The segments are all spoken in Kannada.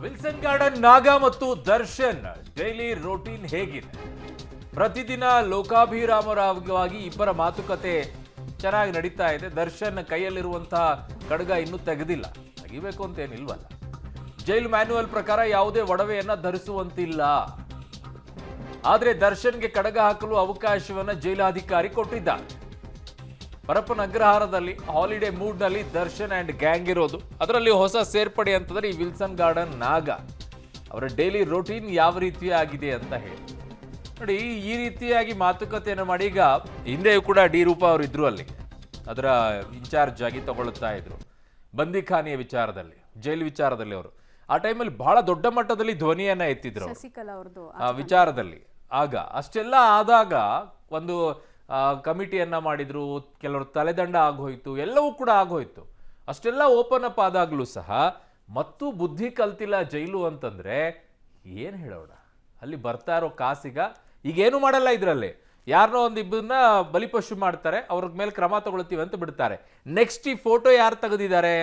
ವಿಲ್ಸನ್ ಗಾರ್ಡನ್ ನಾಗ ಮತ್ತು ದರ್ಶನ್ ಡೈಲಿ ರೋಟೀನ್ ಹೇಗಿದೆ? ಪ್ರತಿದಿನ ಲೋಕಾಭಿರಾಮವಾಗಿ ಇಬ್ಬರ ಮಾತುಕತೆ ಚೆನ್ನಾಗಿ ನಡೀತಾ ಇದೆ. ದರ್ಶನ್ ಕೈಯಲ್ಲಿರುವಂತಹ ಖಡ್ಗ ಇನ್ನೂ ತೆಗೆದಿಲ್ಲ, ತೆಗಿಬೇಕು ಅಂತ ಏನಿಲ್ವಲ್ಲ. ಜೈಲು ಮ್ಯಾನ್ಯುವಲ್ ಪ್ರಕಾರ ಯಾವುದೇ ಒಡವೆಯನ್ನ ಧರಿಸುವಂತಿಲ್ಲ. ಆದ್ರೆ ದರ್ಶನ್ಗೆ ಖಡ್ಗ ಹಾಕಲು ಅವಕಾಶವನ್ನ ಜೈಲಾಧಿಕಾರಿ ಕೊಟ್ಟಿದ್ದಾರೆ. ಪರಪ್ಪನ ಅಗ್ರಹಾರದಲ್ಲಿ ಹಾಲಿಡೇ ಮೂಡ್ ನಲ್ಲಿ ದರ್ಶನ್ ಅಂಡ್ ಗ್ಯಾಂಗ್ ಇರೋದು. ಅದರಲ್ಲಿ ಹೊಸ ಸೇರ್ಪಡೆ ಅಂತಂದ್ರೆ ಈ ವಿಲ್ಸನ್ ಗಾರ್ಡನ್ ನಾಗ ಅವರ ಡೈಲಿ ರೋಟೀನ್ ಯಾವ ರೀತಿ ಆಗಿದೆ ಅಂತ ಹೇಳಿ ನೋಡಿ. ಈ ರೀತಿಯಾಗಿ ಮಾತುಕತೆಯನ್ನು ಮಾಡಿ, ಈಗ ಹಿಂದೆಯೂ ಕೂಡ ಡಿ ರೂಪಾ ಅವರು ಇದ್ರು ಅಲ್ಲಿ, ಅದರ ಇನ್ಚಾರ್ಜ್ ಆಗಿ ತಗೊಳ್ತಾ ಇದ್ರು ಬಂದಿಖಾನೆಯ ವಿಚಾರದಲ್ಲಿ, ಜೈಲು ವಿಚಾರದಲ್ಲಿ. ಅವರು ಆ ಟೈಮಲ್ಲಿ ಬಹಳ ದೊಡ್ಡ ಮಟ್ಟದಲ್ಲಿ ಧ್ವನಿಯನ್ನ ಎತ್ತಿದ್ರು ಆ ವಿಚಾರದಲ್ಲಿ. ಆಗ ಅಷ್ಟೆಲ್ಲ ಆದಾಗ ಒಂದು ಕಮಿಟಿಯನ್ನ ಮಾಡಿದ್ರು, ಕೆಲವರು ತಲೆದಂಡ ಆಗೋಯ್ತು, ಎಲ್ಲವೂ ಕೂಡ ಆಗೋಯ್ತು. ಅಷ್ಟೆಲ್ಲ ಓಪನ್ ಅಪ್ ಆದಾಗ್ಲೂ ಸಹ ಮತ್ತು ಬುದ್ಧಿ ಕಲ್ತಿಲ್ಲ ಜೈಲು ಅಂತಂದ್ರೆ ಏನ್ ಹೇಳೋಣ. ಅಲ್ಲಿ ಬರ್ತಾ ಇರೋ ಕಾಸಿಗ ಈಗೇನು ಮಾಡಲ್ಲ. ಇದ್ರಲ್ಲಿ ಯಾರನ್ನೋ ಒಂದು ಇಬ್ಬರನ್ನ ಬಲಿಪಶು ಮಾಡ್ತಾರೆ, ಅವ್ರ ಮೇಲೆ ಕ್ರಮ ತಗೊಳ್ತೀವಿ ಅಂತ ಬಿಡ್ತಾರೆ. ನೆಕ್ಸ್ಟ್ ಈ ಫೋಟೋ ಯಾರು ತೆಗೆದಿದ್ದಾರೆ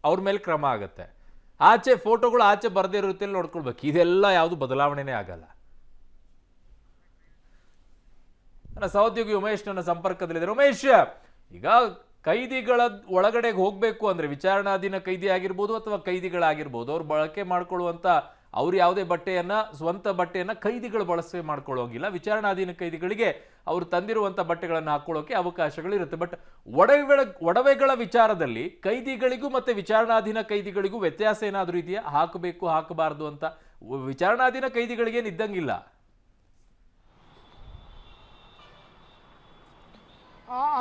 ಅವ್ರ ಮೇಲೆ ಕ್ರಮ ಆಗುತ್ತೆ. ಆಚೆ ಫೋಟೋಗಳು ಆಚೆ ಬರದೇ ಇರುತ್ತೆ, ನೋಡ್ಕೊಳ್ಬೇಕು. ಇದೆಲ್ಲ ಯಾವುದು ಬದಲಾವಣೆನೇ ಆಗಲ್ಲ. ನನ್ನ ಸಹೋದ್ಯೋಗಿ ಉಮೇಶ್ ನನ್ನ ಸಂಪರ್ಕದಲ್ಲಿದ್ದಾರೆ. ಉಮೇಶ್, ಈಗ ಕೈದಿಗಳ ಒಳಗಡೆಗೆ ಹೋಗ್ಬೇಕು ಅಂದ್ರೆ ವಿಚಾರಣಾಧೀನ ಕೈದಿ ಆಗಿರ್ಬೋದು ಅಥವಾ ಕೈದಿಗಳಾಗಿರ್ಬೋದು, ಅವ್ರು ಬಳಕೆ ಮಾಡ್ಕೊಳ್ಳುವಂತ ಅವ್ರು ಯಾವುದೇ ಬಟ್ಟೆಯನ್ನ, ಸ್ವಂತ ಬಟ್ಟೆಯನ್ನ ಕೈದಿಗಳು ಬಳಕೆ ಮಾಡ್ಕೊಳ್ಳೋಂಗಿಲ್ಲ. ವಿಚಾರಣಾಧೀನ ಕೈದಿಗಳಿಗೆ ಅವ್ರು ತಂದಿರುವಂತ ಬಟ್ಟೆಗಳನ್ನು ಹಾಕೊಳ್ಳೋಕೆ ಅವಕಾಶಗಳಿರುತ್ತೆ. ಬಟ್ ಒಡವೆಗಳ ವಿಚಾರದಲ್ಲಿ ಕೈದಿಗಳಿಗೂ ಮತ್ತೆ ವಿಚಾರಣಾಧೀನ ಕೈದಿಗಳಿಗೂ ವ್ಯತ್ಯಾಸ ಏನಾದರೂ ಇದೆಯಾ? ಹಾಕಬೇಕು ಹಾಕಬಾರ್ದು ಅಂತ ವಿಚಾರಣಾಧೀನ ಕೈದಿಗಳಿಗೇನು ಇದ್ದಂಗಿಲ್ಲ.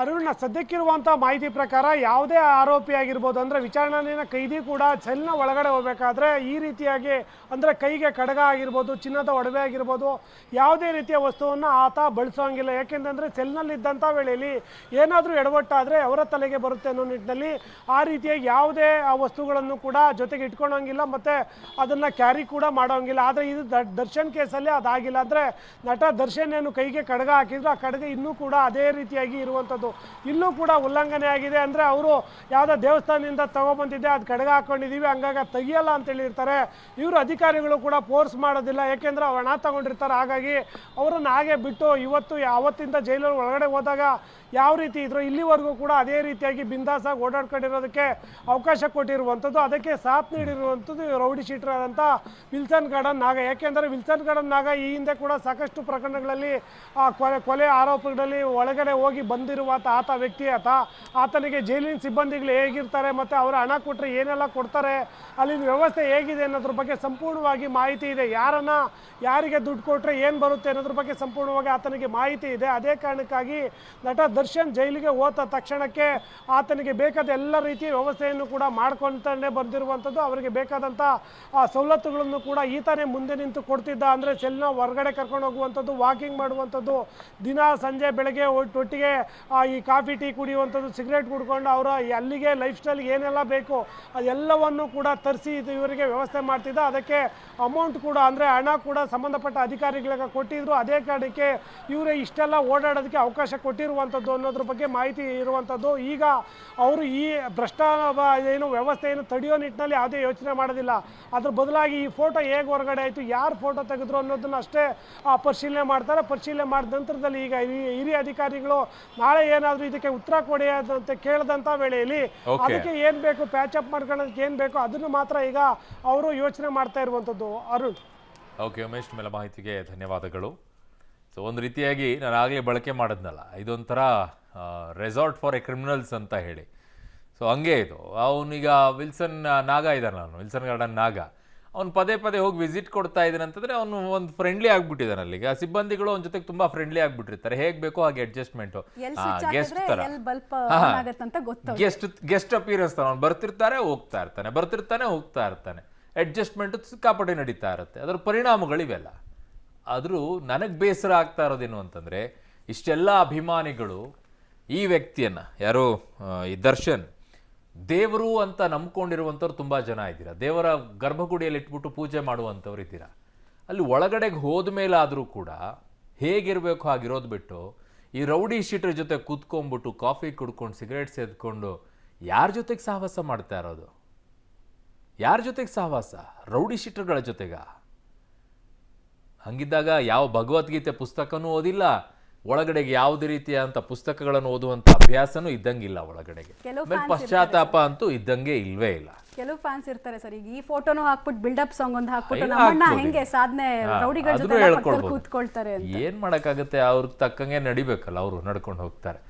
ಅರುಣ್, ಸದ್ಯಕ್ಕಿರುವಂಥ ಮಾಹಿತಿ ಪ್ರಕಾರ ಯಾವುದೇ ಆರೋಪಿ ಆಗಿರ್ಬೋದು, ಅಂದರೆ ವಿಚಾರಣೆಯ ಕೈದಿ ಕೂಡ ಸೆಲ್ನ ಒಳಗಡೆ ಹೋಗಬೇಕಾದ್ರೆ ಈ ರೀತಿಯಾಗಿ, ಅಂದರೆ ಕೈಗೆ ಖಡ್ಗ ಆಗಿರ್ಬೋದು, ಚಿನ್ನದ ಒಡವೆ ಆಗಿರ್ಬೋದು, ಯಾವುದೇ ರೀತಿಯ ವಸ್ತುವನ್ನು ಆತ ಬಳಸೋಂಗಿಲ್ಲ. ಯಾಕೆಂತಂದರೆ ಸೆಲ್ನಲ್ಲಿದ್ದಂಥ ವೇಳೆಯಲ್ಲಿ ಏನಾದರೂ ಎಡವಟ್ಟಾದರೆ ಅವರ ತಲೆಗೆ ಬರುತ್ತೆ ಅನ್ನೋ ನಿಟ್ಟಿನಲ್ಲಿ ಆ ರೀತಿಯಾಗಿ ಯಾವುದೇ ಆ ವಸ್ತುಗಳನ್ನು ಕೂಡ ಜೊತೆಗೆ ಇಟ್ಕೊಳೋಂಗಿಲ್ಲ, ಮತ್ತು ಅದನ್ನು ಕ್ಯಾರಿ ಕೂಡ ಮಾಡೋಂಗಿಲ್ಲ. ಆದರೆ ಇದು ದರ್ಶನ್ ಕೇಸಲ್ಲಿ ಅದಾಗಿಲ್ಲ. ಅಂದರೆ ನಟ ದರ್ಶನ್ ಏನು ಕೈಗೆ ಖಡ್ಗ ಹಾಕಿದ್ರು, ಆ ಖಡ್ಗ ಇನ್ನೂ ಕೂಡ ಅದೇ ರೀತಿಯಾಗಿ ಇರುವಂಥದ್ದು. ಇಲ್ಲೂ ಕೂಡ ಉಲ್ಲಂಘನೆ ಆಗಿದೆ. ಅಂದರೆ ಅವರು ಯಾವುದೋ ದೇವಸ್ಥಾನದಿಂದ ತಗೊಬಂದಿದ್ದೆ, ಅದು ಖಡ್ಗ ಹಾಕೊಂಡಿದ್ದೀವಿ ಹಂಗಾಗಿ ತೆಗಿಯಲ್ಲ ಅಂತ ಹೇಳಿರ್ತಾರೆ. ಇವರು ಅಧಿಕಾರಿಗಳು ಕೂಡ ಫೋರ್ಸ್ ಮಾಡೋದಿಲ್ಲ, ಯಾಕೆಂದ್ರೆ ಅವ್ರು ಹಣ ತಗೊಂಡಿರ್ತಾರೆ. ಹಾಗಾಗಿ ಅವರನ್ನು ಹಾಗೆ ಬಿಟ್ಟು ಅವತ್ತಿಂದ ಜೈಲಲ್ಲಿ ಒಳಗಡೆ ಹೋದಾಗ ಯಾವ ರೀತಿ ಇದ್ರು ಇಲ್ಲಿವರೆಗೂ ಕೂಡ ಅದೇ ರೀತಿಯಾಗಿ ಬಿಂದಾಸಾಗಿ ಓಡಾಡ್ಕೊಂಡಿರೋದಕ್ಕೆ ಅವಕಾಶ ಕೊಟ್ಟಿರುವಂಥದ್ದು. ಅದಕ್ಕೆ ಸಾಥ್ ನೀಡಿರುವಂಥದ್ದು ರೌಡಿ ಶೀಟರ್ ಆದಂಥ ವಿಲ್ಸನ್ ಗಾರ್ಡನ್ ನಾಗ. ಯಾಕೆಂದರೆ ವಿಲ್ಸನ್ ಗಾರ್ಡನ್ ನಾಗ ಈ ಹಿಂದೆ ಕೂಡ ಸಾಕಷ್ಟು ಪ್ರಕರಣಗಳಲ್ಲಿ ಕೊಲೆ ಆರೋಪಗಳಲ್ಲಿ ಒಳಗಡೆ ಹೋಗಿ ಬಂದಿರುವಂಥ ಆತ ವ್ಯಕ್ತಿ. ಆತನಿಗೆ ಜೈಲಿನ ಸಿಬ್ಬಂದಿಗಳು ಹೇಗಿರ್ತಾರೆ ಮತ್ತು ಅವರ ಹಣ ಕೊಟ್ಟರೆ ಏನೆಲ್ಲ ಕೊಡ್ತಾರೆ, ಅಲ್ಲಿನ ವ್ಯವಸ್ಥೆ ಹೇಗಿದೆ ಅನ್ನೋದ್ರ ಬಗ್ಗೆ ಸಂಪೂರ್ಣವಾಗಿ ಮಾಹಿತಿ ಇದೆ. ಯಾರಿಗೆ ದುಡ್ಡು ಕೊಟ್ಟರೆ ಏನು ಬರುತ್ತೆ ಅನ್ನೋದ್ರ ಬಗ್ಗೆ ಸಂಪೂರ್ಣವಾಗಿ ಆತನಿಗೆ ಮಾಹಿತಿ ಇದೆ. ಅದೇ ಕಾರಣಕ್ಕಾಗಿ ನಟ ದರ್ಶನ್ ಜೈಲಿಗೆ ಹೋದ ತಕ್ಷಣಕ್ಕೆ ಆತನಿಗೆ ಬೇಕಾದ ಎಲ್ಲ ರೀತಿಯ ವ್ಯವಸ್ಥೆಯನ್ನು ಕೂಡ ಮಾಡ್ಕೊಳ್ತಾನೆ ಬಂದಿರುವಂಥದ್ದು. ಅವರಿಗೆ ಬೇಕಾದಂಥ ಸವಲತ್ತುಗಳನ್ನು ಕೂಡ ಈತನೇ ಮುಂದೆ ನಿಂತು ಕೊಡ್ತಿದ್ದ. ಅಂದರೆ ಸೆಲ್ನ ಹೊರಗಡೆ ಕರ್ಕೊಂಡು ಹೋಗುವಂಥದ್ದು, ವಾಕಿಂಗ್ ಮಾಡುವಂಥದ್ದು, ದಿನ ಸಂಜೆ ಬೆಳಗ್ಗೆ ಒಟ್ಟಿಗೆ ಈ ಕಾಫಿ ಟೀ ಕುಡಿಯುವಂಥದ್ದು, ಸಿಗರೇಟ್ ಕುಡ್ಕೊಂಡು ಅವರ ಅಲ್ಲಿಗೆ ಲೈಫ್ ಸ್ಟೈಲ್ಗೆ ಏನೆಲ್ಲ ಬೇಕು ಅದೆಲ್ಲವನ್ನು ಕೂಡ ತರಿಸಿ ಇವರಿಗೆ ವ್ಯವಸ್ಥೆ ಮಾಡ್ತಿದ್ದ. ಅದಕ್ಕೆ ಅಮೌಂಟ್ ಕೂಡ, ಅಂದರೆ ಹಣ ಕೂಡ ಸಂಬಂಧಪಟ್ಟ ಅಧಿಕಾರಿಗಳಿಗೆ ಕೊಟ್ಟಿದ್ರು. ಅದೇ ಕಾರಣಕ್ಕೆ ಇವರೇ ಇಷ್ಟೆಲ್ಲ ಓಡಾಡೋದಕ್ಕೆ ಅವಕಾಶ ಕೊಟ್ಟಿರುವಂಥದ್ದು ಅನ್ನೋದ್ರ ಬಗ್ಗೆ ಮಾಹಿತಿ ಇರುವಂಥದ್ದು. ಈಗ ಅವರು ಈ ಭ್ರಷ್ಟ ಏನು ವ್ಯವಸ್ಥೆಯನ್ನು ತಡೆಯೋ ನಿಟ್ಟಿನಲ್ಲಿ ಯಾವುದೇ ಯೋಚನೆ ಮಾಡೋದಿಲ್ಲ. ಅದ್ರ ಬದಲಾಗಿ ಈ ಫೋಟೋ ಹೇಗೆ ಹೊರಗಡೆ ಆಯಿತು, ಯಾರು ಫೋಟೋ ತೆಗೆದ್ರು ಅನ್ನೋದನ್ನ ಅಷ್ಟೇ ಪರಿಶೀಲನೆ ಮಾಡ್ತಾರೆ. ಪರಿಶೀಲನೆ ಮಾಡಿದ ನಂತರದಲ್ಲಿ ಈಗ ಹಿರಿಯ ಅಧಿಕಾರಿಗಳು ನಾಳೆ ಏನಾದರೂ ಇದಕ್ಕೆ ಉತ್ತರ ಕೊಡಿ ಅಂತ ಕೇಳಿದಂಥ ವೇಳೆಯಲ್ಲಿ ಅದಕ್ಕೆ ಏನು ಬೇಕು, ಪ್ಯಾಚ್ ಅಪ್ ಮಾಡ್ಕೊಳ್ಳೋದಕ್ಕೆ ಏನು ಬೇಕು ಅದನ್ನು ಮಾತ್ರ ಈಗ ಅವರು ಯೋಚನೆ ಮಾಡ್ತಾ ಇರುವಂಥದ್ದು. ಅರುಣ್, ಓಕೆ ಉಮೇಶ್, ಮೇಲೆ ಮಾಹಿತಿಗೆ ಧನ್ಯವಾದಗಳು. ಸೊ ಒಂದು ರೀತಿಯಾಗಿ ನಾನು ಆಗಲೇ ಬಳಕೆ ಮಾಡಿದ್ನಲ್ಲ, ಇದೊಂಥರ ರೆಸಾರ್ಟ್ ಫಾರ್ ಎ ಕ್ರಿಮಿನಲ್ಸ್ ಅಂತ ಹೇಳಿ. ಸೊ ಹಂಗೆ ಇದು. ಅವನೀಗ ವಿಲ್ಸನ್ ನಾಗ ಇದ್ದಾನೆ, ವಿಲ್ಸನ್ ಗಾರ್ಡನ್ ನಾಗ, ಅವ್ನು ಪದೇ ಪದೇ ಹೋಗಿ ವಿಸಿಟ್ ಕೊಡ್ತಾ ಇದ್ದಾನೆ ಅಂತಂದರೆ ಅವನು ಒಂದು ಫ್ರೆಂಡ್ಲಿ ಆಗ್ಬಿಟ್ಟಿದ್ದಾನೆ. ಅಲ್ಲಿಗ ಸಿಬ್ಬಂದಿಗಳು ಅವನ ಜೊತೆಗೆ ತುಂಬ ಫ್ರೆಂಡ್ಲಿ ಆಗ್ಬಿಟ್ಟಿರ್ತಾರೆ. ಹೇಗೆ ಬೇಕೋ ಹಾಗೆ ಅಡ್ಜಸ್ಟ್ಮೆಂಟು, ಗೆಸ್ಟ್ ಥರ, ಗೆಸ್ಟ್ ಅಪಿಯರೆನ್ಸ್ ಥರ ಅವ್ನು ಬರ್ತಿರ್ತಾರೆ ಹೋಗ್ತಾ ಇರ್ತಾನೆ. ಅಡ್ಜಸ್ಟ್ಮೆಂಟು ಸಿಕ್ಕಾಪಟ್ಟೆ ನಡೀತಾ ಇರುತ್ತೆ. ಅದರ ಪರಿಣಾಮಗಳಿವೆಲ್ಲ. ಆದರೂ ನನಗೆ ಬೇಸರ ಆಗ್ತಾ ಇರೋದೇನು ಅಂತಂದರೆ, ಇಷ್ಟೆಲ್ಲ ಅಭಿಮಾನಿಗಳು ಈ ವ್ಯಕ್ತಿಯನ್ನು, ಯಾರೋ ಈ ದರ್ಶನ್, ದೇವರು ಅಂತ ನಂಬ್ಕೊಂಡಿರುವಂಥವ್ರು ತುಂಬ ಜನ ಇದ್ದೀರಾ. ದೇವರ ಗರ್ಭಗುಡಿಯಲ್ಲಿ ಇಟ್ಬಿಟ್ಟು ಪೂಜೆ ಮಾಡುವಂಥವ್ರು ಇದ್ದೀರಾ. ಅಲ್ಲಿ ಒಳಗಡೆಗೆ ಹೋದ ಮೇಲಾದರೂ ಕೂಡ ಹೇಗಿರಬೇಕು ಹಾಗಿರೋದು ಬಿಟ್ಟು ಈ ರೌಡಿ ಶೀಟರ್ ಜೊತೆ ಕೂತ್ಕೊಂಡ್ಬಿಟ್ಟು ಕಾಫಿ ಕುಡ್ಕೊಂಡು ಸಿಗರೇಟ್ ಸೇದ್ಕೊಂಡು ಯಾರ ಜೊತೆಗೆ ಸಾಹಸ ಮಾಡ್ತಾ ಇರೋದು? ಯಾರ ಜೊತೆಗೆ ಸಹವಾಸ? ರೌಡಿ ಶೀಟರ್ಗಳ ಜೊತೆಗ? ಹಂಗಿದ್ದಾಗ ಯಾವ ಭಗವದ್ಗೀತೆ ಪುಸ್ತಕನೂ ಓದಿಲ್ಲ, ಒಳಗಡೆಗೆ ಯಾವುದೇ ರೀತಿಯಾದಂಥ ಪುಸ್ತಕಗಳನ್ನು ಓದುವಂಥ ಅಭ್ಯಾಸನೂ ಇದ್ದಂಗಿಲ್ಲ ಒಳಗಡೆಗೆ. ಆಮೇಲೆ ಪಶ್ಚಾತ್ತಾಪ ಅಂತೂ ಇದ್ದಂಗೆ ಇಲ್ವೇ ಇಲ್ಲ. ಕೆಲವು ಫ್ಯಾನ್ಸ್ ಇರ್ತಾರೆ ಸರ್, ಈಗ ಈ ಫೋಟೋನು ಹಾಕ್ಬಿಟ್ಟು ಬಿಲ್ಡಪ್ ಸಾಂಗ್ ಒಂದು ಹಾಕ್ಬಿಟ್ಟು ನಮ್ಮನ್ನ ಹೆಂಗೆ ಸಾಧನೆ ರೌಡಿಗಳ ಜೊತೆ ಕೂತ್ಕೊಳ್ತಾರೆ. ಏನ್ ಮಾಡಕ್ಕಾಗತ್ತೆ, ಅವ್ರಿಗೆ ತಕ್ಕಂಗೆ ನಡಿಬೇಕಲ್ಲ, ಅವರು ನಡ್ಕೊಂಡು ಹೋಗ್ತಾರೆ.